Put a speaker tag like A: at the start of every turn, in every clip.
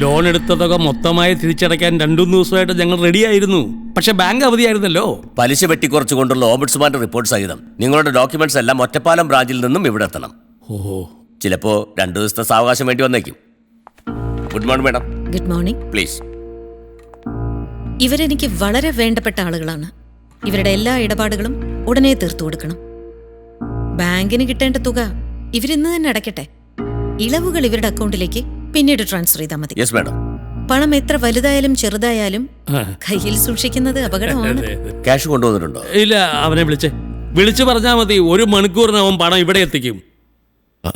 A: Loan എടുത്ത തുക മൊത്തമായി തിരിച്ചടയ്ക്കാൻ 2-3 ദിവസമായിട്ട് ഞങ്ങൾ റെഡിയായിരുന്നു. പക്ഷെ ബാങ്ക് അവധിയായിരുന്നല്ലോ.
B: പലിശ വെട്ടിക്കുറച്ചുകൊണ്ടുള്ള ഓംബുഡ്സ്മാന്റെ റിപ്പോർട്ട് സഹിതം നിങ്ങളുടെ ഡോക്യുമെന്റ്സ് എല്ലാം ഒറ്റപ്പാലം ബ്രാഞ്ചിൽ നിന്നും ഇവിടെ എത്തണം.
A: ഓഹോ,
B: ചിലപ്പോ 2 ദിവസത്തെ സാവകാശം വേണ്ടി വന്നേക്കും. Good morning madam.
C: Good morning.
B: Please.
C: ഇവരെനിക്ക് വളരെ വേണ്ടപ്പെട്ട ആളുകളാണ്. ഇവരുടെ എല്ലാ ഇടപാടുകളും ഉടനെ തീർത്തു കൊടുക്കണം. ബാങ്കിന് കിട്ടേണ്ട തുക ഇവരിന്ന് തന്നെ അടയ്ക്കട്ടെ. ഇളവുകൾ ഇവരുടെ അക്കൗണ്ടിലേക്ക് പിന്നീട് ട്രാൻസ്ഫർ ചെയ്താൽ മതി.
B: Yes madam.
C: പണം എത്ര വലുതായാലും ചെറുതായാലും കയ്യിൽ സൂക്ഷിക്കുന്നത് അപകടമാണ്.
B: ക്യാഷ് കൊണ്ടുവന്നിട്ടുണ്ടോ?
A: ഇല്ല, അവനെ വിളിച്ചു പറഞ്ഞാൽ മതി. 1 മണിക്കൂറിനവൻ പണം ഇവിടെ എത്തിക്കും.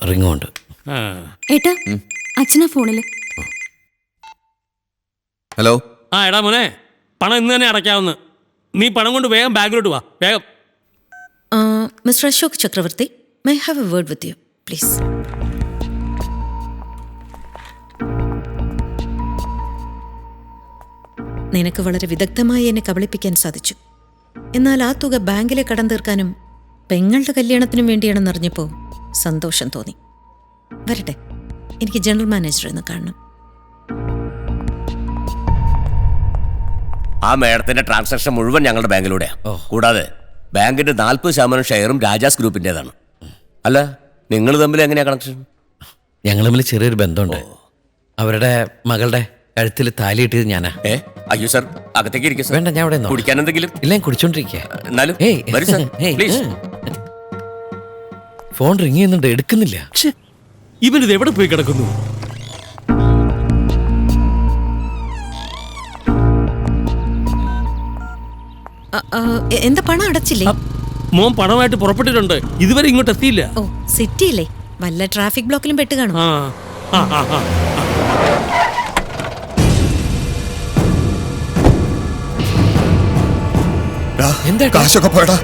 B: റിങ്ങുണ്ട്.
D: ഏട്ടാ, അച്ഛനാ ഫോണില്.
E: ഹലോ.
A: എടാ മോനെ, പണം ഇന്ന് തന്നെ അടയ്ക്കാവുന്ന. നീ പണം കൊണ്ട് വേഗം ബാങ്കിലോട്ട് വാ, വേഗം.
C: മിസ്റ്റർ അശോക് ചക്രവർത്തി, my have A word with you please. നിനക്ക് വളരെ വിദഗ്ധമായി എന്നെ കബളിപ്പിക്കാൻ സാധിച്ചു. എന്നാൽ ആ തുക ബാങ്കിലെ കടം തീർക്കാനും പെങ്ങളുടെ കല്യാണത്തിനും വേണ്ടിയാണെന്നറിഞ്ഞപ്പോൾ സന്തോഷം തോന്നി. വരട്ടെ, എനിക്ക് ജനറൽ മാനേജർ എന്ന് കാണണം.
B: ആ മേഡത്തിന്റെ ട്രാൻസാക്ഷൻ മുഴുവൻ ഞങ്ങളുടെ ബാങ്കിലൂടെയാണ്. കൂടാതെ ബാങ്കിന്റെ 40% ഷെയറും രാജാസ് ഗ്രൂപ്പിന്റേതാണ്. അല്ല, നിങ്ങൾ തമ്മിൽ എങ്ങനെയാ കണക്ഷൻ?
F: ഞങ്ങൾ തമ്മിൽ ചെറിയൊരു ബന്ധമുണ്ട്. അവരുടെ മകളുടെ കഴുത്തിൽ താലി ഇട്ടത് ഞാനാ.
B: അയ്യോ സർ, അകത്തേക്ക് ഇരിക്കും.
F: വേണ്ട, ഞാൻ അവിടെ
B: കുടിക്കാൻ എന്തെങ്കിലും?
F: ഇല്ല, കുടിച്ചോണ്ടിരിക്കുക.
B: എന്നാലും
F: ഫോൺ റിങ് ചെയ്യുന്നുണ്ട്, എടുക്കുന്നില്ല.
A: ഇവനിത് എവിടെ പോയി കിടക്കുന്നു?
C: എന്താ, പണം അടച്ചില്ലേ?
A: മോൻ പണമായിട്ട് പുറപ്പെട്ടിട്ടുണ്ട്, ഇതുവരെ ഇങ്ങോട്ട് എത്തിയില്ല.
C: ഓ, സിറ്റിയില്ലേ, വല്ല ട്രാഫിക് ബ്ലോക്കിലും പെട്ട് കാണും.
E: കാശൊക്കെ പോയടാ,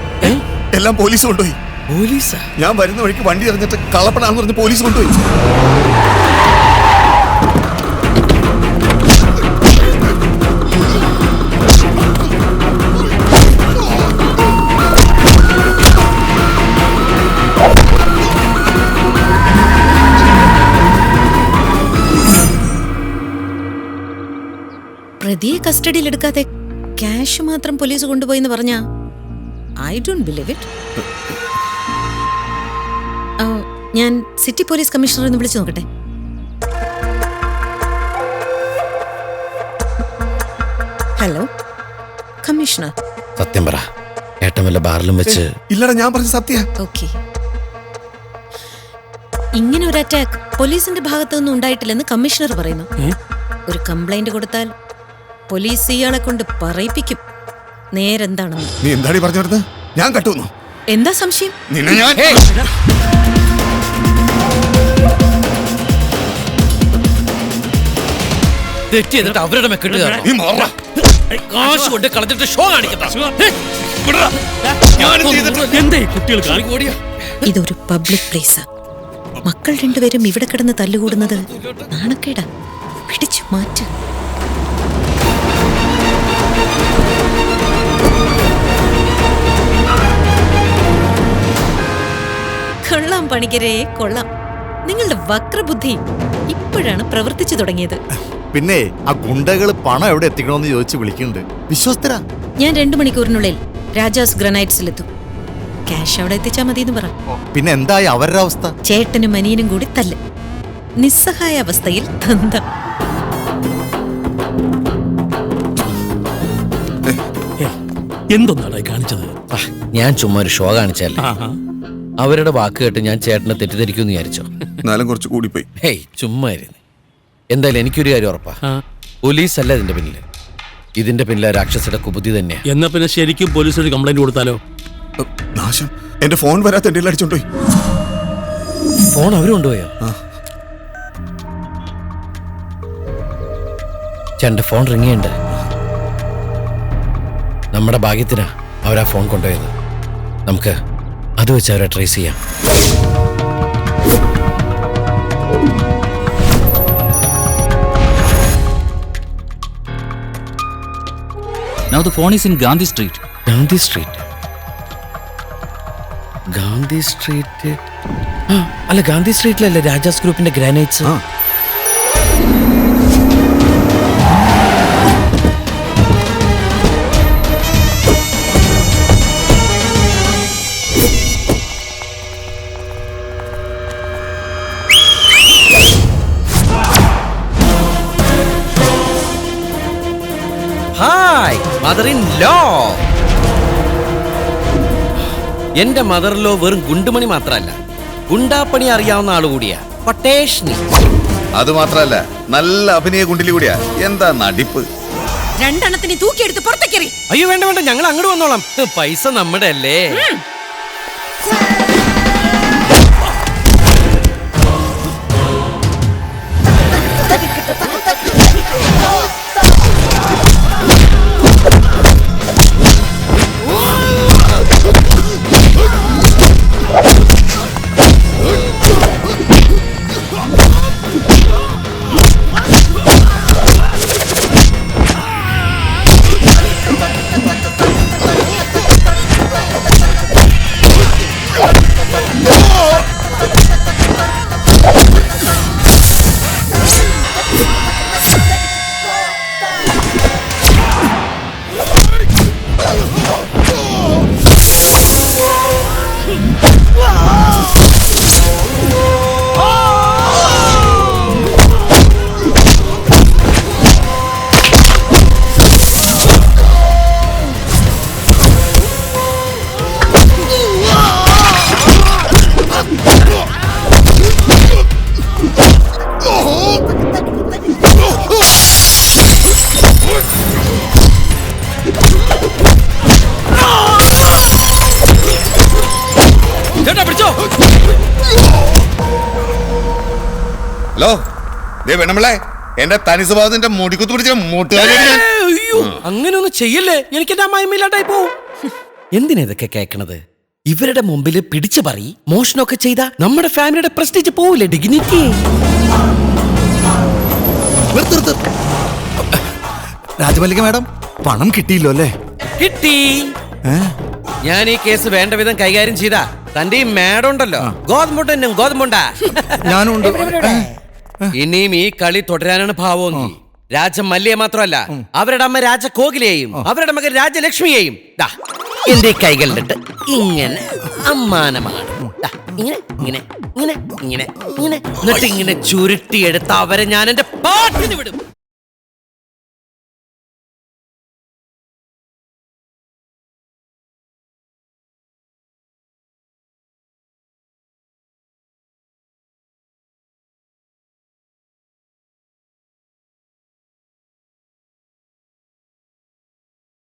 E: എല്ലാം പോലീസ് കൊണ്ടുപോയി.
F: പോലീസാ?
E: ഞാൻ വരുന്ന വഴിക്ക് വണ്ടി എറിഞ്ഞിട്ട് കള്ളപ്പണാന്ന് പറഞ്ഞ് പോലീസ് കൊണ്ടുപോയി.
C: പ്രതിയെ കസ്റ്റഡിയിൽ എടുക്കാതെ ക്യാഷ് മാത്രം പോലീസ് കൊണ്ടുപോയിന്ന് പറഞ്ഞാ ഐ ഡോണ്ട് ബിലീവ് ഇറ്റ്. ഞാൻ സിറ്റി പോലീസ് കമ്മീഷണർ ഒന്ന് വിളിച്ചു നോക്കട്ടെ. Hello commissioner.
F: സത്യം പറ, ഏട്ടൻ വല്ല ബാറിലും വെച്ച്?
E: ഇല്ലടാ, ഞാൻ പറഞ്ഞ സത്യ.
C: ഓക്കെ, ഇങ്ങനെ ഒരു അറ്റാക്ക് പോലീസിന്റെ ഭാഗത്തുനിന്നും ഉണ്ടായിട്ടില്ലെന്ന് കമ്മീഷണർ പറയുന്നു. ഒരു കംപ്ലൈന്റ് കൊടുത്താൽ പോലീസ് ഇയാളെ കൊണ്ട് പറയിപ്പിക്കും നേരെന്താണെന്ന്.
E: നീ എന്താടി പറഞ്ഞു? ഞാൻ കട്ടുന്നു.
C: എന്താ സംശയം?
E: നിന്നെ ഞാൻ
F: തെറ്റിയെന്നിട്ട് അവരുടെ മെക്കിട്ട് കാശ് കൊണ്ട് കളഞ്ഞിട്ട് ഷോ കാണിക്കട്ടെ.
C: ഇതൊരു പബ്ലിക് പ്ലേസാ. മക്കൾ രണ്ടുപേരും ഇവിടെ കിടന്ന് തല്ലുകൂടുന്നത് നാണക്കേടാ. പിടിച്ചു മാറ്റ്. കൊള്ളാം പണിക്കരെ, കൊള്ളാം. നിങ്ങളുടെ വക്രബുദ്ധി ഇപ്പോഴാണ് പ്രവർത്തിച്ചു തുടങ്ങിയത്.
G: പിന്നെ ആ ഗുണ്ടകള് പണം എവിടെ എത്തിക്കണമെന്ന് ചോദിച്ച് വിളിക്കുന്നുണ്ട്. വിശ്വസ്തരാ.
C: ഞാൻ 2 മണിക്കൂറിനുള്ളിൽ രാജാസ് ഗ്രാനൈറ്റ്സിലെത്തും. ക്യാഷ് അവിടെ എത്തിച്ചാ മതി എന്ന് പറ.
G: പിന്നെ എന്തായി അവരുടെ അവസ്ഥ?
C: ചേട്ടനും അനിയനും കൂടി തല്ല്. നിസ്സഹായ അവസ്ഥയിൽ തന്ത.
A: എന്തൊന്നാണ് കാണിച്ചത്?
F: ഞാൻ ചുമ്മാ ഒരു ഷോ കാണിച്ചല്ലേ. അവരുടെ വാക്ക് കേട്ട് ഞാൻ ചേട്ടനെ തെറ്റിദ്ധരിക്കുമെന്ന് വിചാരിച്ചോ?
E: എന്നാലും കുറച്ച് കൂടിപ്പോയി.
F: ഹേയ്, ചുമ്മാ ഇരുന്ന്. എന്തായാലും എനിക്കൊരു കാര്യം ഉറപ്പാ, പോലീസ് അല്ല ഇതിന്റെ പിന്നില്. ഇതിന്റെ പിന്നിലെ രാക്ഷസിയുടെ കുബുദ്ധി തന്നെയാ.
A: എന്നാ പിന്നെ ശരിക്കും പോലീസിന് കംപ്ലൈന്റ് കൊടുത്താലോ?
E: നാശം, എന്റെ ഫോൺ വരാത്ത എന്റെ അടിച്ചോണ്ടോയി.
F: ഫോൺ അവര് കൊണ്ടുപോയോ? ചേട്ടന്റെ ഫോൺ റിങ് ചെയ്യണ്ട്. നമ്മുടെ ഭാഗ്യത്തിനാ അവരാ ഫോൺ കൊണ്ടുപോയത്. നമുക്ക് അത് വെച്ച് അവരെ ട്രേസ് ചെയ്യാം.
H: Now the phone is in Gandhi Street.
F: Gandhi Street. Gandhi Street. അല്ല, ഗാന്ധി സ്ട്രീറ്റിലല്ലേ രാജാസ് ഗ്രൂപ്പിന്റെ granites? Hi mother in law. എന്റെ മദർ ലോ വെറും ഗുണ്ടുമണി മാത്രല്ല, ഗുണ്ടാപ്പണി അറിയാവുന്ന ആളുകൂടിയാ. പട്ടേഷ്ണി.
I: അത് മാത്രല്ല നല്ല അഭിനയ കുണ്ടിലി കൂടിയാ. എന്താ നടിപ്പ്.
C: രണ്ടെണ്ണത്തിന് തൂക്കിയെടുത്ത് പുറത്തേക്കെറി.
F: അയ്യോ വേണ്ട വേണ്ട, ഞങ്ങൾ അങ്ങോട്ട് വന്നോളാം. പൈസ നമ്മുടെ അല്ലേ.
I: ഹലോ ദേ വേണമല്ലേ, എന്റെ തനി സ്വഭാവത്തിന്റെ മുടിക്കുത്ത് പിടിച്ച മുട്ടുകാരി.
F: അയ്യോ അങ്ങനെയൊന്നും ചെയ്യല്ലേ, എനിക്ക് എന്റെ അമ്മായിമില്ലാണ്ടായി പോവും. എന്തിനാ ഇതൊക്കെ കേക്കണത്? ഇവരുടെ മുമ്പിൽ പിടിച്ചു പറയും മോഷണമൊക്കെ ചെയ്ത നമ്മുടെ ഫാമിലിയുടെ പ്രസ്റ്റീജ് പോവില്ലേ, ഡിഗ്നിറ്റി.
G: രാജമല്ലിക മാഡം, പണം കിട്ടിയില്ലോ അല്ലേ?
F: കിട്ടി. ഞാൻ ഈ കേസ് വേണ്ട വിധം കൈകാര്യം ചെയ്താ തന്റെ ഈ മാഡം ഉണ്ടല്ലോ, ഗോതമ്പുണ്ടെന്നും ഗോതമ്പുണ്ടാ.
G: ഞാനുണ്ട്.
F: ഇനിയും ഈ കളി തുടരാനാണ് ഭാവമെങ്കിൽ രാജമല്ലിയെ മാത്രമല്ല അവരുടെ അമ്മ രാജകോകിലയെയും അവരുടെ മകൻ രാജലക്ഷ്മിയെയും ദാ എന്റെ കൈകളിലിട്ട് ഇങ്ങനെ അമ്മാനമാണ്. ദാ, ഇങ്ങനെ ഇങ്ങനെ ഇങ്ങനെ ഇങ്ങനെ ഇങ്ങനെ എന്നിട്ട് ഇങ്ങനെ ചുരുട്ടിയെടുത്ത് അവരെ ഞാൻ എന്റെ പാട്ടിന് വിടും.